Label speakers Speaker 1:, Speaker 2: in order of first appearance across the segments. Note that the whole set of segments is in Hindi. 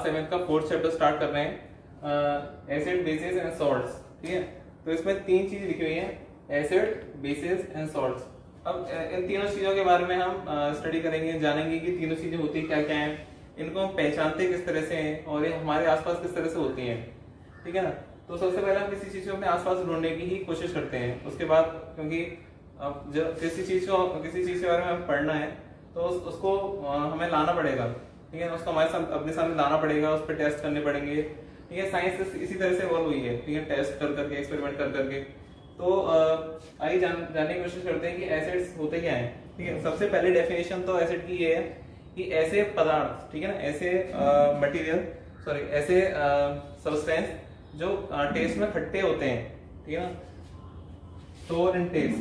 Speaker 1: 7th का 4th चैप्टर स्टार्ट कर रहे हैं, एसिड बेसिस एंड सॉल्ट्स। ठीक है, तो इसमें 3 चीज लिखी हुई है, एसिड बेसिस एंड सॉल्ट्स। अब इन तीनों चीजों के बारे में हम स्टडी करेंगे, जानेंगे कि तीनों चीजें होती क्या क्या हैं, इनको हम पहचानते किस तरह से हैं और ये हमारे आसपास किस तरह से होती हैं। ठीक है ना, तो सबसे पहले हम किसी चीज को अपने आसपास ढूंढने की ही कोशिश करते हैं। उसके बाद क्योंकि अब जब किसी चीज के बारे में हमें पढ़ना है तो उसको हमें लाना पड़ेगा। ठीक है, उसको हमारे साथ अपने सामने लाना पड़ेगा, उस पर टेस्ट करने पड़ेंगे। ठीक है, साइंस इसी तरह से इवॉल्व हुई है। ठीक है, टेस्ट कर करके, एक्सपेरिमेंट कर करके। तो आइए जानने की कोशिश करते हैं कि एसिड्स होते क्या हैं। ठीक है, सबसे पहले डेफिनेशन तो एसिड की ये है कि ऐसे पदार्थ, ठीक है ना, ऐसे ऐसे सब्सटेंस जो टेस्ट में खट्टे होते हैं। ठीक है ना, सोर इन टेस्ट।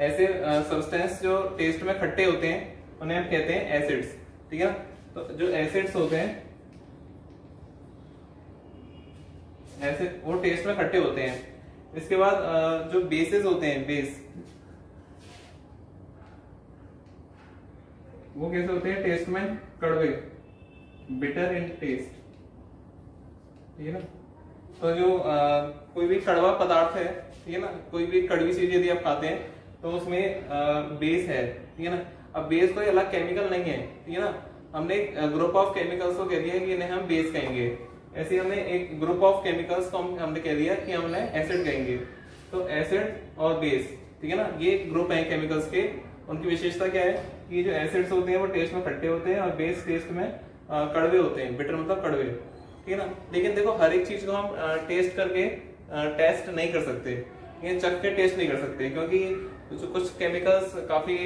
Speaker 1: ऐसे सब्सटेंस जो टेस्ट में खट्टे होते हैं उन्हें हम कहते हैं एसिड्स। ठीक है, तो जो एसिड्स होते हैं ऐसे वो टेस्ट में खट्टे होते हैं। इसके बाद जो बेसेस होते हैं, बेस वो कैसे होते हैं, टेस्ट में कड़वे, बिटर इन टेस्ट। ठीक है ना, तो जो कोई भी कड़वा पदार्थ है, ठीक है ना, कोई भी कड़वी चीज यदि आप खाते हैं तो उसमें बेस है। ठीक है ना, अब बेस कोई अलग केमिकल नहीं है। ठीक है ना, हमने एक ग्रुप ऑफ केमिकल्स को कह दिया कि इन्हें हम बेस कहेंगे। ऐसे हमने एक ग्रुप ऑफ केमिकल्स को हमने कह दिया कि हमने एसिड कहेंगे। तो एसिड और बेस, ठीक है ना, ये ग्रुप है केमिकल्स के। उनकी विशेषता क्या है कि जो एसिड्स होते हैं वो टेस्ट में खट्टे होते हैं और बेस टेस्ट में कड़वे होते हैं। बिटर मतलब कड़वे। ठीक है ना, लेकिन देखो हर एक चीज को हम टेस्ट करके टेस्ट नहीं कर सकते, ये चख के टेस्ट नहीं कर सकते, क्योंकि कुछ केमिकल्स काफी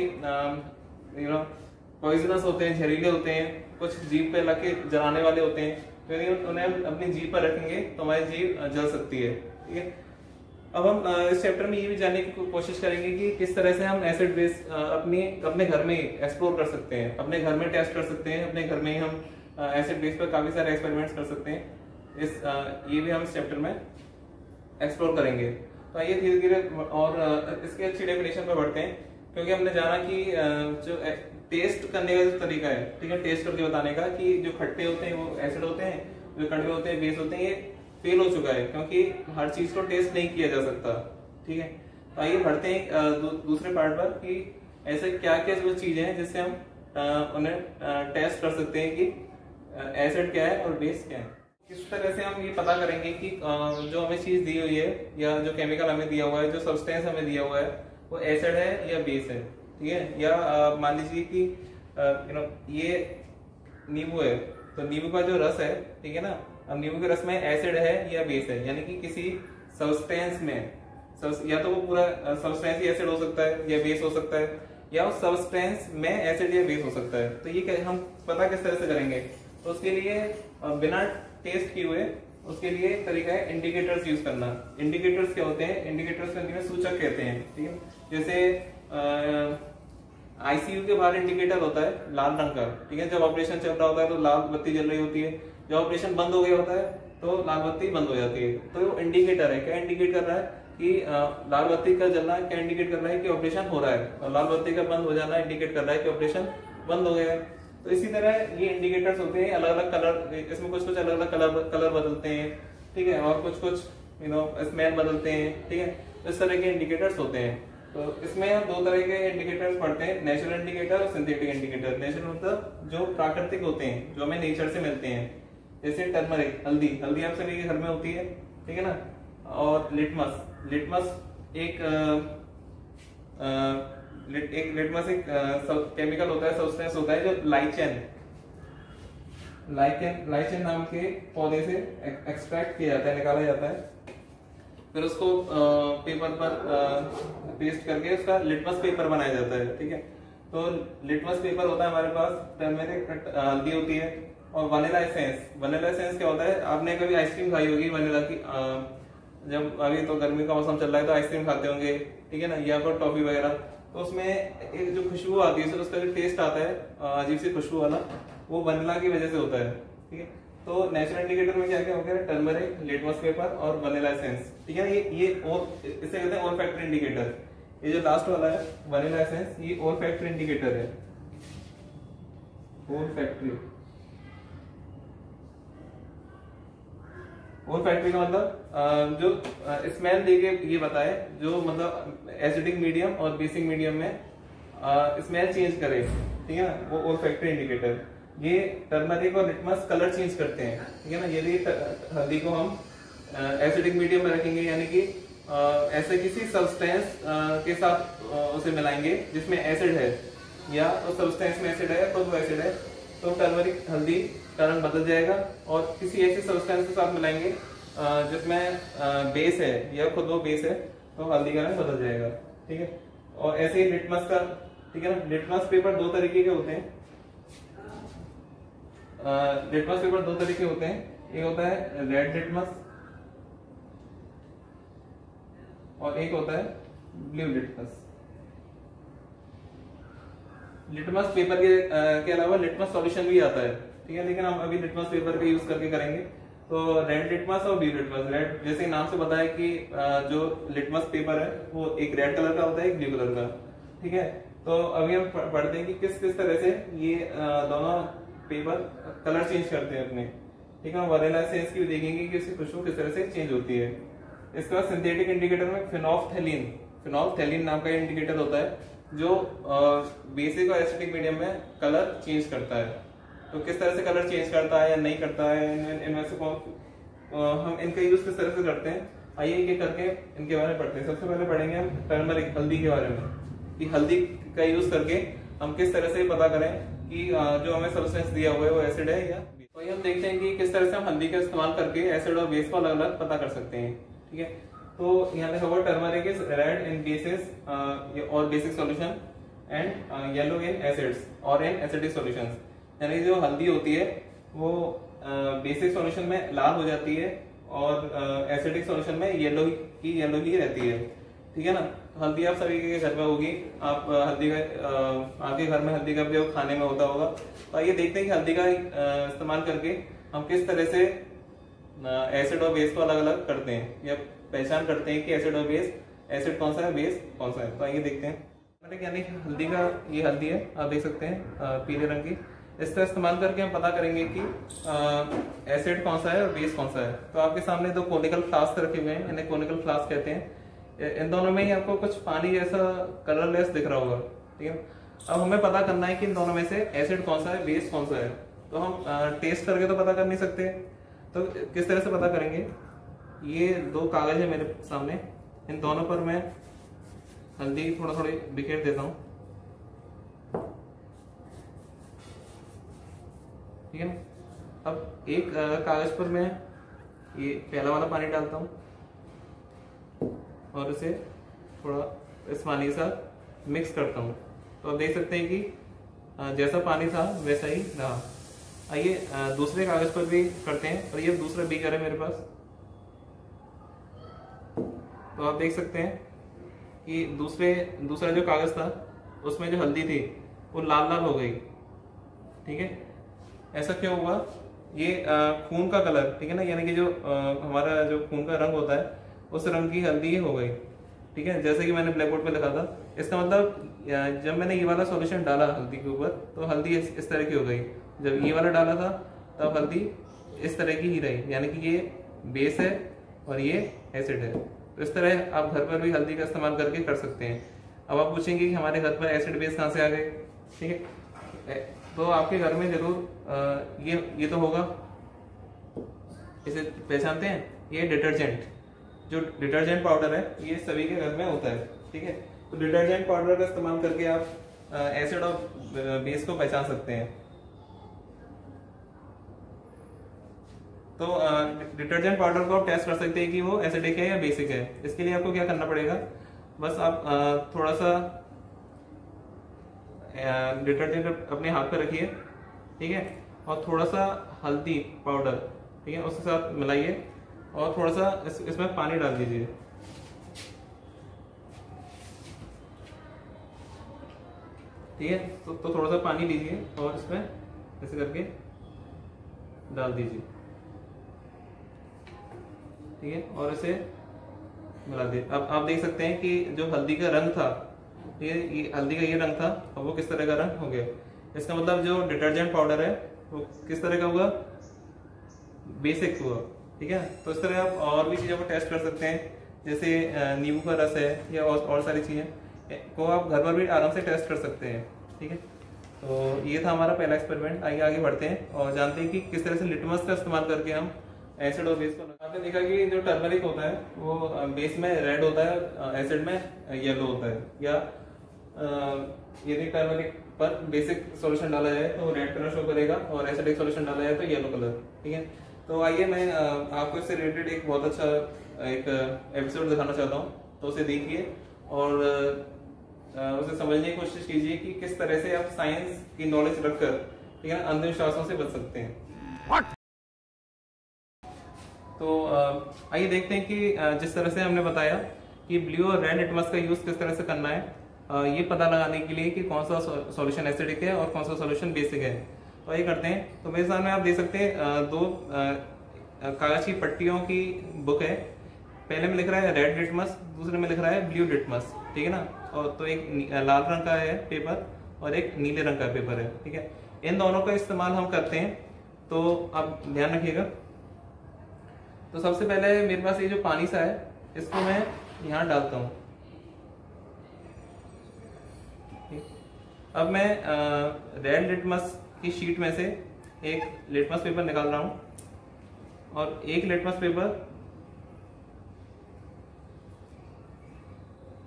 Speaker 1: पॉइजनस होते हैं, जहरीले होते हैं, कुछ जीभ पे लग के जलाने वाले होते हैं। तो यदि उन्हें हम अपनी जीभ पर रखेंगे तो हमारी जीभ जल सकती है। ठीक है, अब हम इस चैप्टर में ये भी जानने की कोशिश करेंगे कि किस तरह से हम एसिड बेस अपने घर में एक्सप्लोर कर सकते हैं, अपने घर में टेस्ट कर सकते हैं, अपने घर में ही हम एसिड बेस पर काफी सारे एक्सपेरिमेंट्स कर सकते हैं। ये भी हम इस चैप्टर में एक्सप्लोर करेंगे। तो आइए धीरे धीरे और इसके अच्छी डेफिनेशन पर बढ़ते हैं, क्योंकि हमने जाना कि जो टेस्ट करने का जो तरीका है, ठीक है, टेस्ट करके बताने का कि जो खट्टे होते हैं वो एसिड होते हैं, जो कड़वे होते हैं बेस होते हैं, ये फेल हो चुका है, क्योंकि हर चीज को टेस्ट नहीं किया जा सकता। ठीक है, तो आइए बढ़ते हैं दूसरे पार्ट पर कि ऐसे क्या क्या जो चीजें हैं जिससे हम उन्हें टेस्ट कर सकते हैं कि एसिड क्या है और बेस क्या है। किस तरह से हम ये पता करेंगे कि जो हमें चीज दी हुई है या जो केमिकल हमें दिया हुआ है, जो सब्सटेंस हमें दिया हुआ है, वो एसिड है या बेस है। ठीक है, या मान लीजिए कि ये नींबू है, तो नींबू का जो रस है, ठीक है ना, अब नींबू के रस में एसिड है या बेस है, यानी कि किसी सब्सटेंस में या तो वो पूरा सब्सटेंस ही एसिड हो सकता है या बेस हो सकता है, या उस सब्सटेंस में एसिड या बेस हो सकता है। तो ये हम पता किस तरह से करेंगे, तो उसके लिए बिना टेस्ट किए हुए उसके लिए एक तरीका है इंडिकेटर्स यूज करना। इंडिकेटर्स क्या होते हैं, इंडिकेटर्स को हिंदी में सूचक कहते हैं। ठीक है, जैसे आईसीयू के बाहर इंडिकेटर होता है लाल रंग का। ठीक है, जब ऑपरेशन चल रहा होता है तो लाल बत्ती जल रही होती है, जब ऑपरेशन बंद हो गया होता है तो लाल बत्ती बंद हो जाती है। तो वो इंडिकेटर है। क्या इंडिकेट कर रहा है कि लाल बत्ती का जलना क्या इंडिकेट कर रहा है कि ऑपरेशन हो रहा है, और लाल बत्ती का बंद हो जाना इंडिकेट कर रहा है कि ऑपरेशन बंद हो गया है। तो इसी तरह ये इंडिकेटर्स होते हैं, अलग अलग कलर, इसमें कुछ अलग अलग कलर बदलते हैं। ठीक है, और कुछ स्मेल बदलते हैं। ठीक है, तो इस तरह के इंडिकेटर्स होते हैं। तो इसमें हम 2 तरह के इंडिकेटर्स पढ़ते हैं, नेचुरल इंडिकेटर और सिंथेटिक इंडिकेटर। नेचुरल मतलब जो प्राकृतिक होते हैं, जो हमें नेचर से मिलते हैं, जैसे टर्मरिक, हल्दी आप सभी के घर में होती है। ठीक है ना, और लिटमस एक केमिकल होता है, सब्सटेंस होता है, जो लाइचेन नाम के पौधे से एक्सट्रैक्ट किया जाता है, निकाला जाता है। फिर उसको पेपर पर पेस्ट करके उसका लिटमस पेपर बनाया जाता है। ठीक है, तो लिटमस पेपर होता है हमारे पास, टर्मरिक हल्दी होती है, और वनीला एसेंस क्या होता है, आपने कभी आइसक्रीम खाई होगी वनीला की, जब अभी तो गर्मी का मौसम चल रहा है तो आइसक्रीम खाते होंगे। ठीक है ना, या फिर टॉफी वगैरह, तो उसमें एक जो खुशबू आती है, उसका जो टेस्ट आता है अजीब सी खुशबू वाला, वो वनीला की वजह से होता है। ठीक है, तो नेचुरल इंडिकेटर में क्या क्या हो गया, टर्मरिक, लिटमस पेपर और वनीला एसेंस। ठीक है, ये और इसे कहते हैं ओल्फैक्टरी इंडिकेटर। ये जो लास्ट वाला है वनीला एसेंस, ये ओल फैक्ट्री इंडिकेटर है। ओल फैक्ट्री का मतलब जो स्मेल देके ये बताए, जो मतलब एसिडिक मीडियम और बेसिक मीडियम में स्मेल चेंज करे, ठीक है ना, वो ओल फैक्ट्री इंडिकेटर। ये टर्मरिक और लिटमस कलर चेंज करते हैं, ठीक है ना। यदि हल्दी को हम एसिडिक मीडियम में रखेंगे, यानी कि ऐसे किसी सब्सटेंस के साथ उसे मिलाएंगे जिसमें एसिड है, या उस सब्सटेंस में एसिड है तो वो एसिड है, तो टर्मरिक हल्दी का रंग बदल जाएगा। और किसी ऐसे सब्सटेंस के साथ मिलाएंगे जिसमें बेस है या खुद वो बेस है, तो हल्दी का रंग बदल जाएगा, ठीक है। और ऐसे ही लिटमस का, ठीक है ना। लिटमस पेपर दो तरीके के होते हैं। लिटमस पेपर दो तरीके होते हैं, एक होता है रेड लिटमस और एक होता है ब्लू लिटमस। लिटमस पेपर के अलावा लिटमस सॉल्यूशन भी आता है, ठीक है, लेकिन हम अभी लिटमस पेपर का यूज करके करेंगे। तो रेड लिटमस और ब्लू लिटमस, रेड जैसे नाम से पता है कि जो लिटमस पेपर है वो एक रेड कलर का होता है, एक ब्लू कलर का, ठीक है। तो अभी हम पढ़ते हैं कि किस किस तरह से ये दोनों पेपर कलर चेंज करते हैं अपने, ठीक है। वनीला एसेंस की भी देखेंगे कि इसकी खुशबू किस तरह से चेंज होती है। इसका सिंथेटिक इंडिकेटर में फिनोल्फ्थेलिन नाम का इंडिकेटर होता है, जो बेसिक और एसिडिक मीडियम में कलर चेंज करता है। तो किस तरह से कलर चेंज करता है या नहीं करता है, इनमें से हम इनका यूज किस तरह से करते हैं, आइए एक एक करके इनके बारे में पढ़ते हैं। सबसे पहले पढ़ेंगे हम टर्मरिक, हल्दी के बारे में, कि हल्दी का यूज करके हम किस तरह से पता करें कि जो हमें सब्सटेंस दिया हुआ है वो एसिड है या बेस। तो हम देखते हैं कि किस तरह से हम हल्दी का इस्तेमाल करके एसिड और बेस को अलग अलग पता कर सकते हैं, ठीक है। तो यहाँ लिखा हुआ turmeric is red in basis और basic solution and yellow in acids और इन एसिडिक सॉल्यूशंस। यानी जो हल्दी होती है वो बेसिक सॉल्यूशन में लाल हो जाती है और एसिडिक सॉल्यूशन में येलो ही रहती है, ठीक है ना। हल्दी आप सभी के घर में होगी, आप हल्दी का आपके घर में हल्दी का प्रयोग खाने में होता होगा। तो आइए देखते हैं कि हल्दी का इस्तेमाल करके हम किस तरह से एसिड और बेस को अलग अलग करते हैं या पहचान करते हैं कि एसिड और बेस, एसिड कौन सा है, बेस कौन सा है। तो आइए देखते हैं। यानी हल्दी का, ये हल्दी है, आप देख सकते हैं पीले रंग की। इसका इस्तेमाल करके हम पता करेंगे कि एसिड कौन सा है और बेस कौन सा है। तो आपके सामने दो कोनिकल फ्लास्क रखे हुए हैं, इन्हें कोनिकल फ्लास्क कहते हैं। इन दोनों में ही आपको कुछ पानी जैसा कलरलेस दिख रहा होगा, ठीक है। अब हमें पता करना है कि इन दोनों में से एसिड कौन सा है, बेस कौन सा है। तो हम टेस्ट करके तो पता कर नहीं सकते, तो किस तरह से पता करेंगे। ये दो कागज है मेरे सामने, इन दोनों पर मैं हल्दी थोड़ा थोड़ी बिखेर देता हूँ, ठीक है ना। अब एक कागज पर मैं ये पहला वाला पानी डालता हूँ और इसे थोड़ा इस पानी के साथ मिक्स करता हूँ। तो आप देख सकते हैं कि जैसा पानी था वैसा ही रहा। आइए दूसरे कागज पर भी करते हैं, और ये दूसरा बीकर है मेरे पास। तो आप देख सकते हैं कि दूसरा जो कागज था उसमें जो हल्दी थी वो लाल लाल हो गई, ठीक है। ऐसा क्यों हुआ, ये खून का कलर, ठीक है ना, यानी कि जो हमारा जो खून का रंग होता है उस रंग की हल्दी हो गई, ठीक है। जैसे कि मैंने ब्लैक बोर्ड पे लिखा था, इसका मतलब जब मैंने ये वाला सॉल्यूशन डाला हल्दी के ऊपर तो हल्दी इस तरह की हो गई। जब ये वाला डाला था तब हल्दी इस तरह की ही रही, यानी कि ये बेस है और ये एसिड है। तो इस तरह आप घर पर भी हल्दी का इस्तेमाल करके कर सकते हैं। अब आप पूछेंगे कि हमारे घर पर एसिड बेस कहाँ से आ गए, ठीक है। तो आपके घर में जरूर ये तो होगा, इसे पहचानते हैं, ये डिटर्जेंट, जो डिटर्जेंट पाउडर है ये सभी के घर में होता है, ठीक है। तो डिटर्जेंट पाउडर का इस्तेमाल करके आप एसिड और बेस को पहचान सकते हैं। तो डिटर्जेंट पाउडर को आप टेस्ट कर सकते हैं कि वो एसिडिक है या बेसिक है। इसके लिए आपको क्या करना पड़ेगा, बस आप थोड़ा सा डिटर्जेंट अपने हाथ पे रखिए, ठीक है, और थोड़ा सा हल्दी पाउडर, ठीक है, उसके साथ मिलाइए और थोड़ा सा इसमें पानी डाल दीजिए, ठीक है। तो थोड़ा सा पानी लीजिए और इसमें ऐसे करके डाल दीजिए, ठीक है, और इसे मिला दिया। अब आप देख सकते हैं कि जो हल्दी का रंग था, ये हल्दी का ये रंग था, और वो किस तरह का रंग हो गया। इसका मतलब जो डिटर्जेंट पाउडर है वो किस तरह का हुआ, बेसिक हुआ। ठीक है, तो इस तरह आप और भी चीज़ों को टेस्ट कर सकते हैं, जैसे नींबू का रस है या और सारी चीज़ें को आप घर पर भी आराम से टेस्ट कर सकते हैं। ठीक है, तो ये था हमारा पहला एक्सपेरिमेंट। आइए आगे बढ़ते हैं और जानते हैं कि किस तरह से लिटमस का इस्तेमाल करके हम एसिड और बेस को। आपने देखा कि जो टर्मरिक होता है वो बेस में रेड होता है, एसिड में येलो होता है, या यदि टर्मरिक पर बेसिक सॉल्यूशन डाला जाए तो रेड कलर शो करेगा और एसिडिक सॉल्यूशन डाला जाए तो येलो कलर। ठीक है, तो आइए मैं आपको इससे रिलेटेड एक बहुत अच्छा एक एपिसोड दिखाना चाहता हूँ, तो उसे देखिए और उसे समझने की कोशिश कीजिए कि किस तरह से आप साइंस की नॉलेज रखकर, ठीक है, अंधविश्वासों से बच सकते हैं। तो आइए देखते हैं कि जिस तरह से हमने बताया कि ब्लू और रेड लिटमस का यूज किस तरह से करना है, ये पता लगाने के लिए कि कौन सा सॉल्यूशन एसिडिक है और कौन सा सॉल्यूशन बेसिक है। तो ये करते हैं। तो मेरे सामने आप देख सकते हैं दो कागज की पट्टियों की बुक है। पहले में लिख रहा है रेड लिटमस, दूसरे में लिख रहा है ब्लू लिटमस। ठीक है ना, और तो एक लाल रंग का है पेपर और एक नीले रंग का पेपर है। ठीक है, इन दोनों का इस्तेमाल हम करते हैं, तो आप ध्यान रखिएगा। तो सबसे पहले मेरे पास ये जो पानी सा है इसको मैं यहाँ डालता हूँ। अब मैं रेड लिटमस की शीट में से एक लिटमस पेपर निकाल रहा हूँ और एक लिटमस पेपर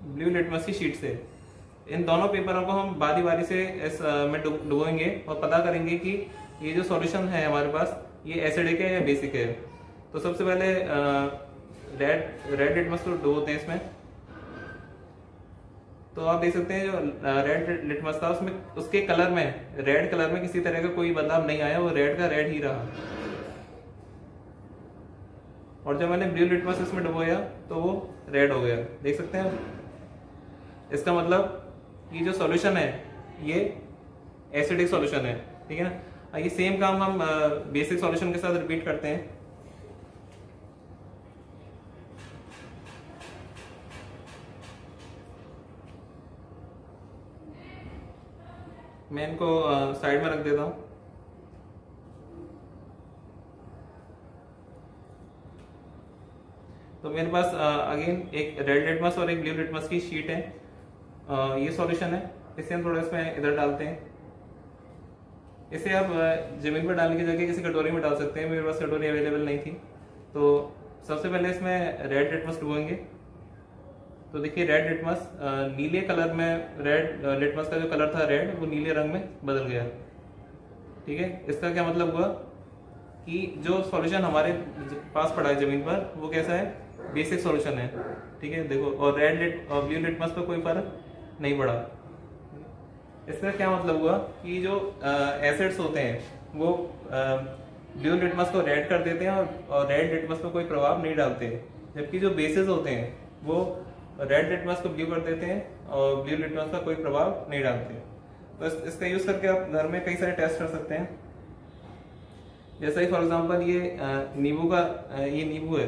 Speaker 1: ब्लू लिटमस की शीट से। इन दोनों पेपरों को हम बारी बारी से इस में डुबोएंगे और पता करेंगे कि ये जो सॉल्यूशन है हमारे पास ये एसिडिक है या बेसिक है। तो सबसे पहले रेड लिटमस को डुबोते हैं इसमें। तो आप देख सकते हैं जो रेड लिटमस था उसमें उसके कलर में, रेड कलर में किसी तरह का कोई बदलाव नहीं आया, वो रेड का रेड ही रहा। और जब मैंने ब्लू लिटमस इसमें डुबोया तो वो रेड हो गया, देख सकते हैं। इसका मतलब ये जो सॉल्यूशन है ये एसिडिक सॉल्यूशन है। ठीक है ना, ये सेम काम हम बेसिक सॉल्यूशन के साथ रिपीट करते हैं। मैं इनको साइड में रख देता हूं। तो मेरे पास अगेन एक रेड लिटमस और एक ब्लू लिटमस की शीट है। ये सॉल्यूशन है, इसे हम थोड़ा इसमें इधर डालते हैं। इसे आप जमीन पर डालने की जगह किसी कटोरी में डाल सकते हैं। मेरे पास कटोरी अवेलेबल नहीं थी, तो सबसे पहले इसमें रेड लिटमस डुबोएंगे। तो देखिए रेड लिटमस नीले कलर में, रेड लिटमस का जो कलर था रेड वो नीले रंग में बदल गया। ठीक है, इसका क्या मतलब हुआ कि जो सॉल्यूशन हमारे पास पड़ा है जमीन पर वो कैसा है, बेसिक सॉल्यूशन है। ठीक है, देखो, और रेड और ब्लू लिटमस पर कोई फर्क नहीं पड़ा। इसका क्या मतलब हुआ कि जो एसिड्स होते हैं वो ब्लू लिटमस को रेड कर देते हैं और रेड लिटमस पर कोई प्रभाव नहीं डालते, जबकि जो बेसिस होते हैं वो रेड लिटमस को ब्लू कर देते हैं और ब्लू लिटमस का कोई प्रभाव नहीं डालते। तो इसका यूज करके आप घर में कई सारे टेस्ट कर सकते हैं। जैसा कि फॉर एग्जांपल ये नींबू का ये नींबू है।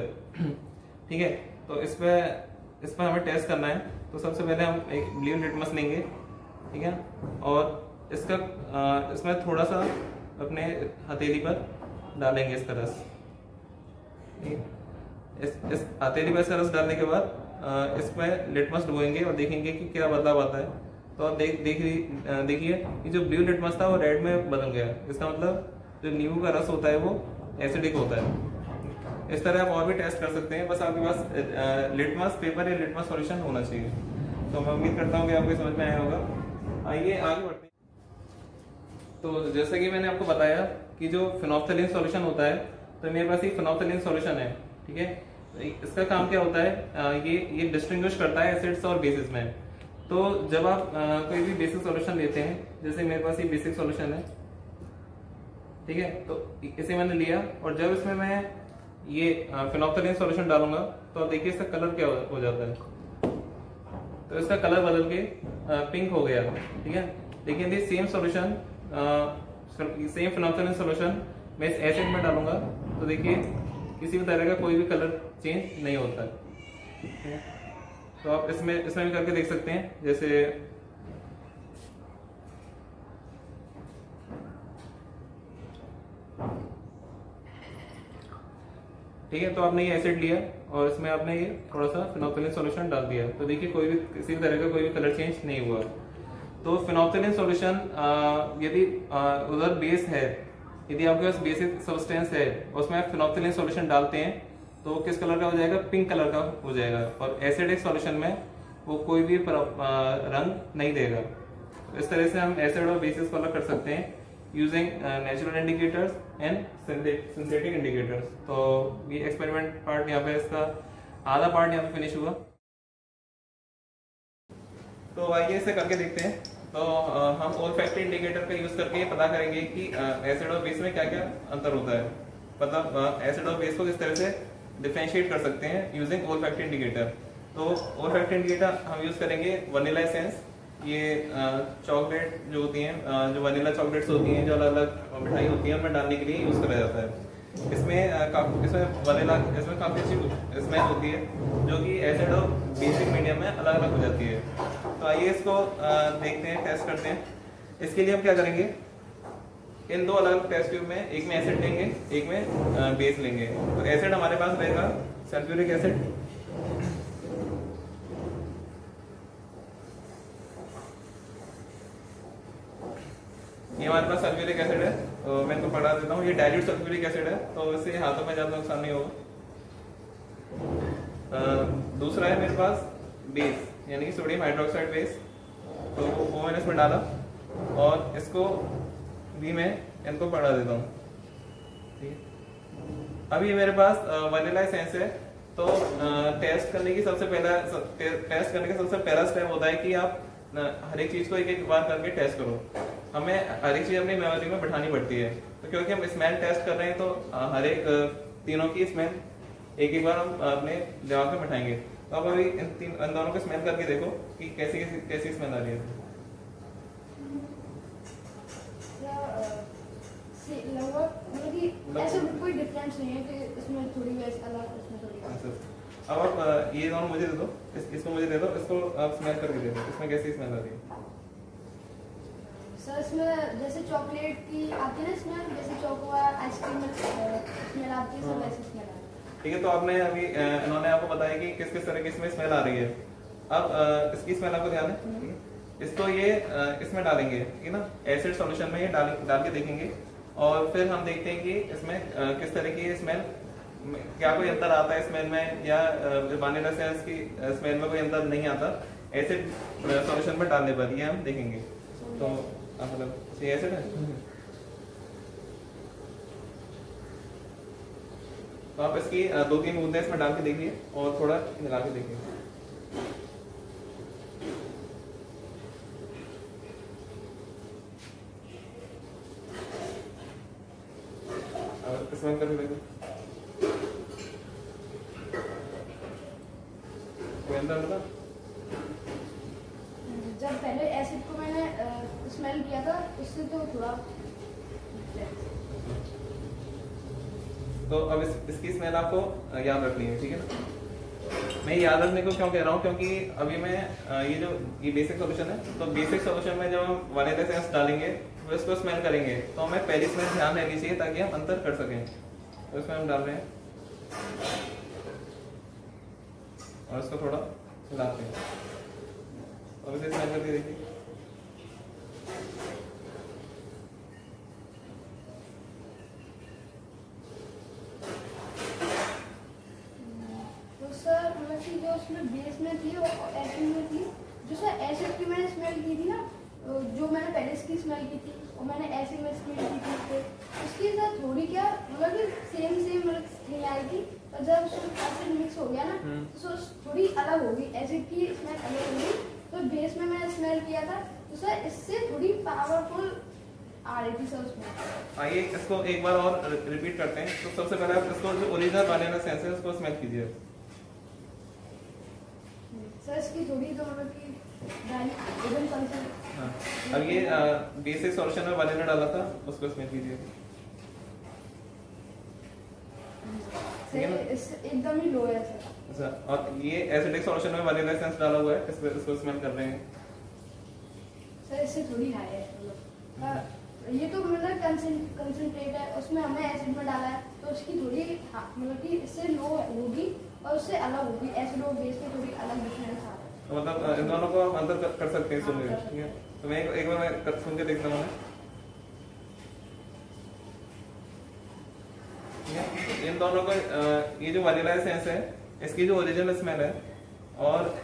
Speaker 1: ठीक है, तो इस पर हमें टेस्ट करना है। तो सबसे पहले हम एक ब्लू लिटमस लेंगे। ठीक है, और इसमें थोड़ा सा अपने हथेली पर डालेंगे इसका रस। इस हथेली पर इसका रस डालने के बाद इसमें लिटमस डुबोएंगे और देखेंगे कि क्या बदलाव आता है। तो आप देखिए कि जो ब्लू लिटमस था वो रेड में बदल गया। इसका मतलब जो नींबू का रस होता है वो एसिडिक होता है। इस तरह आप और भी टेस्ट कर सकते हैं, बस आपके पास लिटमस पेपर या लिटमस सॉल्यूशन होना चाहिए। तो मैं उम्मीद करता हूँ कि आपको समझ में आया होगा। आइए आगे बढ़ते हैं। तो जैसे कि मैंने आपको बताया कि जो फिनोल्फ्थालीन सॉल्यूशन होता है, तो मेरे पास एक फिनोल्फ्थालीन सॉल्यूशन है। ठीक है, इसका काम क्या होता है, ये डिस्टिंग्विश करता है एसिड्स और बेसिस में। तो जब आप कोई भी बेसिक सॉल्यूशन लेते हैं, जैसे मेरे पास ये बेसिक सॉल्यूशन है। ठीक है, तो इसे मैंने लिया और जब इसमें मैं ये फिनोल्फ्थालीन सॉल्यूशन डालूंगा तो आप देखिए इसका कलर क्या हो जाता है। तो इसका कलर बदल के पिंक हो गया। ठीक है, लेकिन ये सेम सॉल्यूशन, सेम फिनोल्फ्थालीन सॉल्यूशन मैं इस एसिड में डालूंगा तो देखिए किसी भी तरह का कोई भी कलर चेंज नहीं होता है। ठीक है, तो आप इसमें भी करके देख सकते हैं। जैसे ठीक है, तो आपने ये एसिड लिया और इसमें आपने ये थोड़ा सा फिनोल्फथालीन सॉल्यूशन डाल दिया, तो देखिए कोई भी किसी भी तरह का कोई भी कलर चेंज नहीं हुआ। तो फिनोल्फथालीन सॉल्यूशन यदि उधर बेस है, यदि आपके पास बेसिक सब्सटेंस है उसमें आप फिनोल्फथालीन सॉल्यूशन डालते हैं तो किस कलर का हो जाएगा? पिंक कलर का हो जाएगा। और एसिडिक सॉल्यूशन में वो कोई भी रंग नहीं देगा। इस तरह से हम एसिड और बेसिस को अलग कर सकते हैं using natural indicators and synthetic indicators. तो ये एक्सपेरिमेंट पार्ट यहाँ पे, इसका आधा पार्ट यहाँ पे फिनिश हुआ। तो आइए इसे करके देखते हैं। तो हम ओल्फैक्टरी इंडिकेटर का यूज करके पता करेंगे कि एसिड और बेस में क्या क्या अंतर होता है, मतलब एसिड और बेस को किस तरह से डिफरेंशिएट कर सकते हैं यूजिंग ओल्फैक्टरी इंडिकेटर। तो ओल्फैक्टरी इंडिकेटर हम यूज करेंगे वनीला एसेंस। ये चॉकलेट जो होती हैं, जो वनीला चॉकलेट्स होती हैं, जो अलग अलग मिठाई होती है, उनमें डालने के लिए यूज करा जाता है। इसमें वनीला, इसमें काफी अच्छी स्मेल होती है जो कि एसिड और बेसिक मीडियम में अलग अलग हो जाती है। तो आइए इसको देखते हैं, टेस्ट करते हैं। इसके लिए हम क्या करेंगे, इन दो अलग अलग टेस्ट ट्यूब में एक में एसिड लेंगे, एक में बेस लेंगे। तो एसिड हमारे पास रहेगा सल्फ्यूरिक एसिड। ये हमारे पास सल्फ्यूरिक एसिड है, तो मैं इनको पढ़ा देता हूँ। ये डाइल्यूट सल्फ्यूरिक एसिड है, तो इससे हाथों में ज्यादा नुकसान नहीं होगा। दूसरा है मेरे पास बेस, यानी कि सोडियम हाइड्रोक्साइड बेस। तो वो मैंने इसमें डाला और इसको भी मैं इनको पढ़ा देता हूँ। ठीक है, अभी ये मेरे पास वनीला एसेंस है। तो टेस्ट करने का सबसे पहला स्टेप होता है कि आप हर एक चीज को एक एक बार करके टेस्ट करो। हमें हर एक चीज अपनी मेमोरी में बैठानी पड़ती है। तो क्योंकि हम स्मेल टेस्ट कर रहे हैं, तो हर एक तीनों की स्मेल एक एक बार हम अपने दिमाग में बैठाएंगे। तो आप अभी इन दोनों को स्मेल करके देखो कि कैसी कैसी स्मेल आ रही है।
Speaker 2: ऐसा कोई डिफरेंस नहीं है कि इसमें थोड़ी वैसे अलग, इसमें थोड़ी।
Speaker 1: अब आप ये दोनों मुझे दे दो, इसको मुझे दे दो, इसको आप स्मेल करके दे दो, इसमें कैसी स्मेल आ रही है?
Speaker 2: सर इसमें जैसे चॉकलेट की आती है ना स्मेल, जैसे चॉकलेट आइसक्रीम में स्मेल आती है, सब वैसी स्मेल आती है। ठीक है,
Speaker 1: तो आपने अभी इन्होंने आपको बताया कि किस किस तरह की इसमें स्मेल आ रही है। अब इसकी स्मेल आपको ध्यान है, इसको ये इसमें डालेंगे, ठीक है ना, एसिड सॉल्यूशन में ये डाल के देखेंगे और फिर हम देखते हैं कि इसमें किस तरह की स्मेल, क्या कोई अंतर आता है स्मेल में, या वनीला एसेंस की स्मेल में कोई अंतर नहीं आता एसिड सॉल्यूशन में डालने पर, ये हम देखेंगे। तो मतलब ये एसिड है, तो आप इसकी 2-3 बूंदें इसमें डाल के देखिए और थोड़ा मिला के देखिए। इसमें करके देखो कोई अंतर होगा।
Speaker 2: जब पहले एसिड को मैंने स्मेल किया था, उससे तो थोड़ा।
Speaker 1: तो अब इसकी स्मेल आपको याद रखनी है, ठीक है ना। मैं याद रखने को क्यों कह रहा हूँ, क्योंकि अभी मैं ये बेसिक सॉल्यूशन है, तो बेसिक सॉल्यूशन में जब हम वनीला एसेंस डालेंगे तो इसको स्मेल करेंगे, तो हमें पहली स्मेल ध्यान रहनी चाहिए ताकि हम अंतर कर सकें। तो इसमें हम डाल रहे हैं और इसको थोड़ा हिलाते हैं और इसे स्मेल करके देखिए।
Speaker 2: जो उसमें बेस में थी और एसिड में थी, जो सर एसिड की मैंने स्मेल की थी ना, जो मैंने पहले इसकी स्मेल की थी और मैंने एसिड में स्मेल की थी, उसके साथ थोड़ी क्या मतलब सेम मतलब नहीं आई थी। और जब एसिड मिक्स हो गया ना, तो थोड़ी अलग होगी, एसिड की स्मेल अलग होगी। तो बेस में मैंने स्मेल किया था, तो सर इससे थोड़ी पावरफुल आ रही थी सर उसमें।
Speaker 1: आइए इसको एक बार और रिपीट करते हैं। तो सबसे पहले आप इसको जो ओरिजिनल वनीला एसेंस है उसको स्मेल कीजिए।
Speaker 2: सर इसकी थोड़ी तो मतलब कि
Speaker 1: हाँ, अब ये बेसिक सॉल्यूशन में वनीला डाला था, उसको स्मेल कीजिए। ठीक है ना?
Speaker 2: एकदम ही लो है सर।
Speaker 1: अच्छा, और ये एसिडिक सॉल्यूशन में वनीला एसेंस डाला हुआ है, इसको स्मेल कर रहे हैं
Speaker 2: सर, इससे थोड़ी हाई है मतलब ये तो मतलब कंसंट्रेट है, उसमें हमने एसिड में डाला है तो उसकी थोड़ी मतलब कि इससे लो होगी और उससे अलग होगी, एसिड और बेस में थोड़ी अलग डिफरेंस आता है।
Speaker 1: तो मतलब इन दोनों को हम अंतर कर सकते हैं सुन के, ठीक है? तो मैं एक बार मैं सुन के देखता हूँ, ठीक है? इन दोनों को ये जो वनीला एसेंस है इसकी जो ओरिजिनल स्मेल है और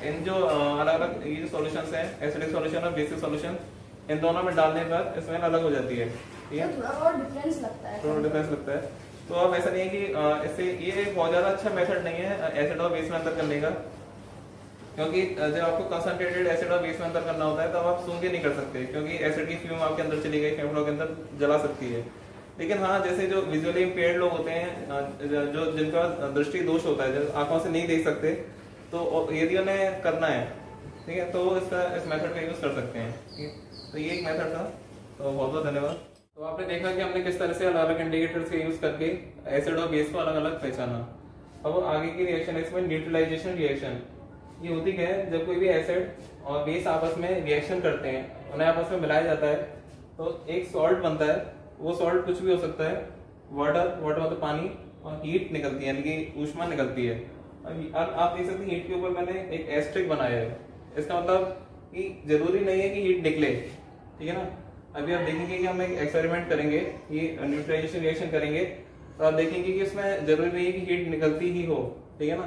Speaker 1: इन जो अलग अलग ये जो सॉल्यूशंस हैं, एसिडिक सॉल्यूशन और बेसिक सॉल्यूशन, इन दोनों में डालने पर स्मेल अलग हो जाती है, ठीक है?
Speaker 2: थोड़ा और डिफरेंस लगता है,
Speaker 1: थोड़ा डिफरेंस लगता है। तो अब ऐसा नहीं है कि इससे ये बहुत ज्यादा अच्छा मेथड नहीं है एसिड और बेस में अंतर करने का, क्योंकि जब आपको कंसंट्रेटेड एसिड और बेस में अंतर करना होता है तब आप सूंघ के नहीं कर सकते, क्योंकि एसिड की फ्यूम आपके अंदर चली गई, फेफड़ों के अंदर जला सकती है। लेकिन हाँ, जैसे जो विजुअली इम्पेयर्ड लोग होते हैं, जो जिनका दृष्टि दोष होता है, जो आंखों से नहीं देख सकते, तो यदि उन्हें करना है, ठीक है, तो इस मेथड का यूज कर सकते हैं, ठीक है? तो ये एक मेथड था। तो बहुत बहुत धन्यवाद। तो आपने देखा कि हमने किस तरह से अलग अलग इंडिकेटर्स का यूज करके एसिड और बेस को अलग अलग पहचाना। अब आगे की रिएक्शन है इसमें न्यूट्रलाइजेशन रिएक्शन। ये होती क्या है, जब कोई भी एसिड और बेस आपस में रिएक्शन करते हैं, उन्हें आपस में मिलाया जाता है तो एक सॉल्ट बनता है। वो सॉल्ट कुछ भी हो सकता है, वाटर मतलब पानी, और हीट निकलती है, यानी कि ऊष्मा निकलती है। अब आप देख सकते हैं हीट के ऊपर मैंने एक एस्ट्रिक बनाया है। इसका मतलब कि जरूरी नहीं है कि हीट निकले, ठीक है ना? अभी आप देखेंगे कि हम एक एक्सपेरिमेंट करेंगे, ये न्यूट्रलाइजेशन रिएक्शन करेंगे, तो आप देखेंगे कि इसमें जरूरी नहीं है कि हीट निकलती ही हो, ठीक है ना?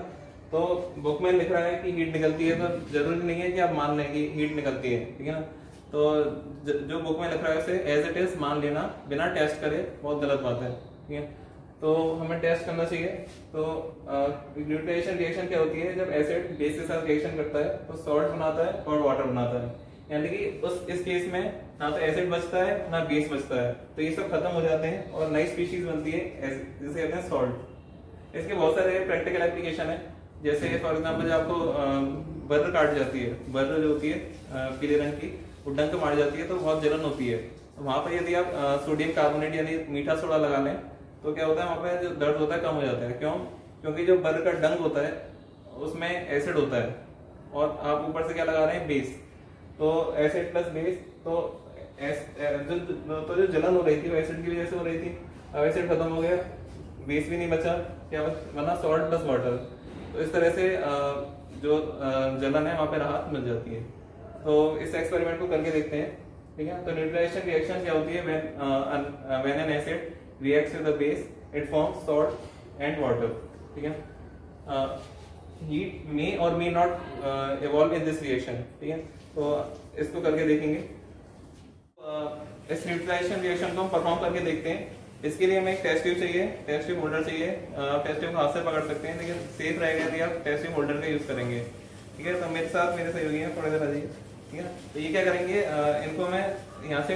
Speaker 1: तो बुक में लिख रहा है कि हीट निकलती है, तो जरूरी नहीं है कि आप मान लें कि हीट निकलती है, ठीक है ना? तो जो बुक में लिख रहा है उसे एज इट इज मान लेना बिना टेस्ट करे बहुत गलत बात है, ठीक है? तो हमें टेस्ट करना चाहिए। तो न्यूट्रलाइजेशन रिएक्शन क्या होती है, जब एसिड बेस के साथ रिएक्शन करता है तो सॉल्ट बनाता है और वाटर बनाता है, यानी कि इस केस में ना तो एसिड बचता है ना बेस बचता है, तो ये सब खत्म हो जाते हैं और नई स्पीशीज बनती है जिसे कहते हैं सॉल्ट। इसके बहुत सारे प्रैक्टिकल एप्लीकेशन है, जैसे फॉर एग्जाम्पल जब आपको बर्र काट जाती है, बर्र जो होती है पीले रंग की, वो डंक मार जाती है तो बहुत जलन होती है। तो वहां पर यदि आप सोडियम कार्बोनेट यानी मीठा सोडा लगा लें तो क्या होता है, वहां पे जो दर्द होता है कम हो जाता है। क्यों? क्योंकि जो बर्र का डंक होता है उसमें एसिड होता है और आप ऊपर से क्या लगा रहे हैं, बेस। तो एसिड प्लस बेस, तो जो जलन हो रही थी वो एसिड की वजह से हो रही थी। अब एसिड खत्म हो गया, बेस भी नहीं बचा, क्या बना, सॉल्ट प्लस वाटर। तो इस तरह से जो जलन है वहां पे राहत मिल जाती है। तो इस एक्सपेरिमेंट को करके देखते हैं, ठीक है? तो न्यूट्रलाइजेशन रिएक्शन क्या होती है, when an acid reacts with the base, it forms salt and water, ठीक है? Heat may or may not evolve in this reaction, ठीक है? तो इसको करके देखेंगे। इस न्यूट्रलाइजेशन रिएक्शन को हम परफॉर्म करके देखते हैं। इसके लिए हमें एक टेस्ट ट्यूब चाहिए, टेस्ट ट्यूब होल्डर चाहिए। टेस्ट ट्यूब हाथ से पकड़ सकते हैं, लेकिन सेफ रहेगा यदि आप टेस्ट ट्यूब होल्डर का यूज करेंगे, ठीक है? तो मेरे साथ मेरे सहयोगी हैं, थोड़ा देर आ जाइए, ठीक है? तो ये क्या करेंगे, इनको मैं यहाँ से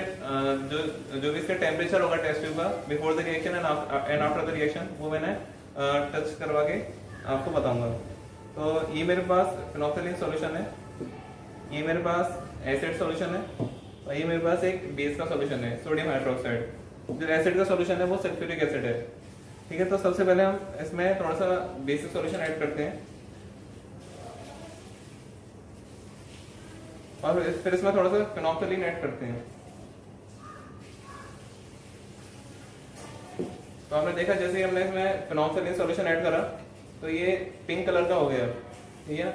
Speaker 1: जो भी इसका टेम्परेचर होगा टेस्ट ट्यूब का before the reaction and after the reaction, वो मैंने टच करवा के आपको बताऊंगा। तो ये मेरे पास फिनोक्सिलिन सॉल्यूशन है, ये मेरे पास एसिड सॉल्यूशन है, और ये मेरे पास एक बेस का सॉल्यूशन है, सोडियम हाइड्रोक्साइड। जो एसिड का सॉल्यूशन है वो सल्फ्यूरिक एसिड है, ठीक है? तो सबसे पहले हम इसमें थोड़ा सा बेसिक सॉल्यूशन ऐड करते हैं और फिर इसमें थोड़ा सा फिनोक्सिलिन ऐड करते हैं। तो आपने देखा जैसे ही हमने इसमें फिनोक्सिलिन सॉल्यूशन ऐड करा तो ये पिंक कलर का हो गया, ठीक है?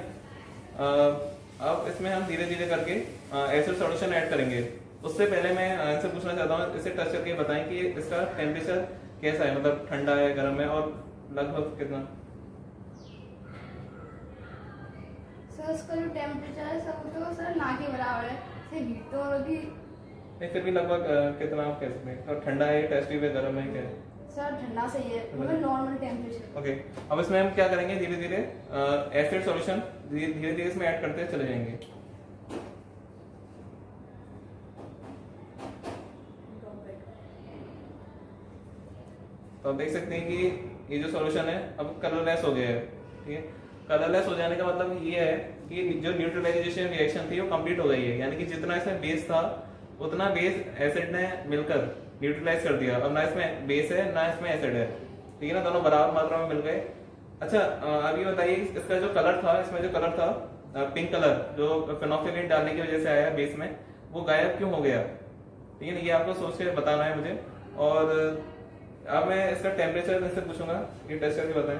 Speaker 1: अब इसमें हम धीरे धीरे करके एसिड सॉल्यूशन ऐड करेंगे। उससे पहले मैं इनसे पूछना चाहता हूँ, इसे टच करके बताएं कि इसका टेम्परेचर कैसा है, मतलब ठंडा है, गर्म है, और लगभग कितना?
Speaker 2: सर इसका जो टेम्परेचर है सब तो सर ना के बराबर है, सिर्फ हीट तो होगी
Speaker 1: नहीं, फिर भी लगभग कितना आप कह सकते हैं? और ठंडा है, टेस्ट ट्यूब है, गर्म है, क्या है?
Speaker 2: सर ठंडा सही है, मतलब नॉर्मल टेम्परेचर।
Speaker 1: ओके, अब इसमें हम क्या करेंगे, धीरे धीरे एसिड सॉल्यूशन धीरे धीरे इसमें ऐड करते चले जाएंगे। तो आप देख सकते हैं कि ये जो सॉल्यूशन है अब कलरलेस हो गया है, ठीक है? कलरलेस हो जाने का मतलब ये है कि जो न्यूट्रलाइजेशन रिएक्शन थी वो कंप्लीट हो गई है, यानी कि जितना इसमें बेस था उतना बेस एसिड ने मिलकर न्यूट्रलाइज कर दिया। अब ना इसमें बेस है ना इसमें एसिड है, ठीक है ना, दोनों बराबर मात्रा में मिल गए। अच्छा अभी बताइए इसका जो कलर था, इसमें जो कलर था पिंक कलर जो फेनोक्सिलेट डालने की वजह से आया बेस में, वो गायब क्यों हो गया? ठीक है ना, ये आपको सोच के बताना है मुझे। और अब मैं इसका टेम्परेचर इनसे पूछूंगा, ये टेस्ट करके बताएं।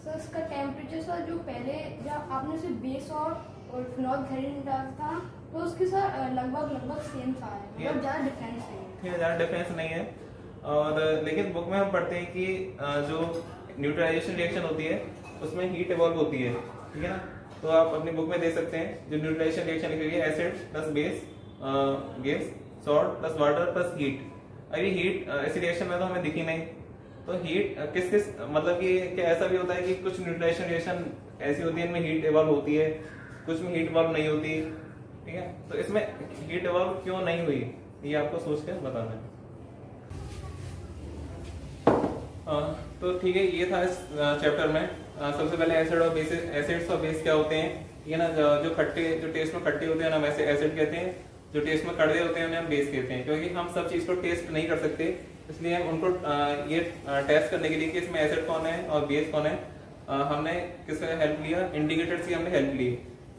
Speaker 2: सर इसका टेम्परेचर सर जो पहले जब आपने सिर्फ बेस और फिनोल्फथालीन डाला था तो उसके साथ लगभग सेम था, मतलब ज़्यादा डिफरेंस नहीं है।
Speaker 1: ठीक है, ज़्यादा डिफरेंस नहीं है। और लेकिन बुक में हम पढ़ते हैं कि जो न्यूट्रलाइजेशन रिएक्शन होती है उसमें हीट इवॉल्व होती है, ठीक है ना। तो आप अपनी बुक में देख सकते हैं जो न्यूट्रलाइजेशन रिएक्शन लिखी हुई है, acid plus base gas salt plus water plus heat. अभी हीट ऐसी रिएक्शन में तो हमें दिखी नहीं, तो हीट किस किस मतलब कि क्या ऐसा भी होता है कि कुछ न्यूट्रलाइजेशन रिएक्शन ऐसी होती है इनमें हीट इवॉल्व होती है, कुछ में हीट इवॉल्व नहीं होती, ठीक है। तो इसमें हीट इवॉल्व क्यों नहीं हुई ये आपको सोच के बताना है। तो ठीक है, ये था इस चैप्टर में। सबसे पहले एसिड और बेस, एसिड्स और बेस क्या होते हैं, ये ना जो खट्टे जो टेस्ट में खट्टे होते हैं ना वैसे एसिड कहते हैं, जो टेस्ट में कड़वे होते हैं उन्हें हम बेस कहते हैं। क्योंकि हम सब चीज को टेस्ट नहीं कर सकते, इसलिए हम उनको ये टेस्ट करने के लिए कि इसमें एसिड कौन है और बेस कौन है, हमने किसका हेल्प लिया, इंडिकेटर्स की हमने हेल्प ली।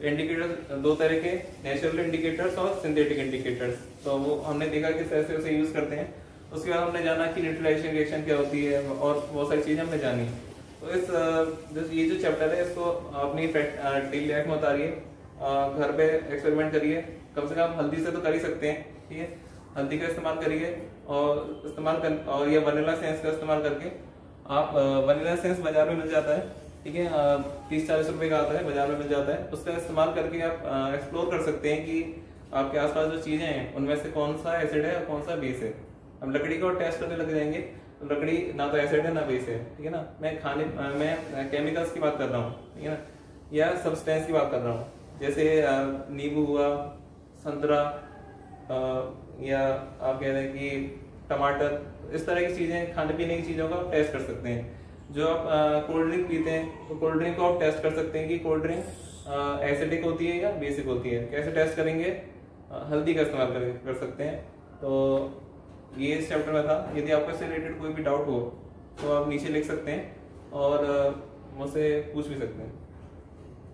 Speaker 1: इंडिकेटर्स दो तरह के, नेचुरल इंडिकेटर्स और सिंथेटिक इंडिकेटर्स, तो वो हमने देखा किस तरह से उसे यूज करते हैं। उसके बाद हमने जाना कि न्यूट्रलाइजेशन रिएक्शन क्या होती है और बहुत सारी चीजें हमने जानी। तो इस ये जो चैप्टर है इसको अपनी डेली लाइफ में उतारिए, घर पे एक्सपेरिमेंट करिए, कम से कम हल्दी से तो कर ही सकते हैं, ठीक है। हल्दी का इस्तेमाल करिए और ये वनीला सेंस का इस्तेमाल करके आप वनीला सेंस बाजार में मिल जाता है, ठीक है, 30-40 रुपए का आता है, बाजार में मिल जाता है। उसका इस्तेमाल करके आप एक्सप्लोर कर सकते हैं कि आपके आसपास जो चीजें हैं उनमें से कौन सा एसिड है और कौन सा बेस है। हम लकड़ी को टेस्ट करने लग जाएंगे तो लकड़ी ना तो एसिड है ना बेस है, ठीक है ना। मैं केमिकल्स की बात कर रहा हूँ, ठीक है ना, या सब्सटेंस की बात कर रहा हूँ, जैसे नींबू हुआ, संतरा, या आप कह रहे हैं कि टमाटर, इस तरह की चीजें, खाने पीने की चीजों का आप टेस्ट कर सकते हैं। जो आप कोल्ड ड्रिंक पीते हैं तो कोल्ड ड्रिंक को आप टेस्ट कर सकते हैं कि कोल्ड ड्रिंक एसिडिक होती है या बेसिक होती है। कैसे टेस्ट करेंगे? हल्दी का इस्तेमाल कर सकते हैं। तो ये इस चैप्टर में था। यदि आपको इससे रिलेटेड कोई भी डाउट हो तो आप नीचे लिख सकते हैं और मुझसे पूछ भी सकते हैं।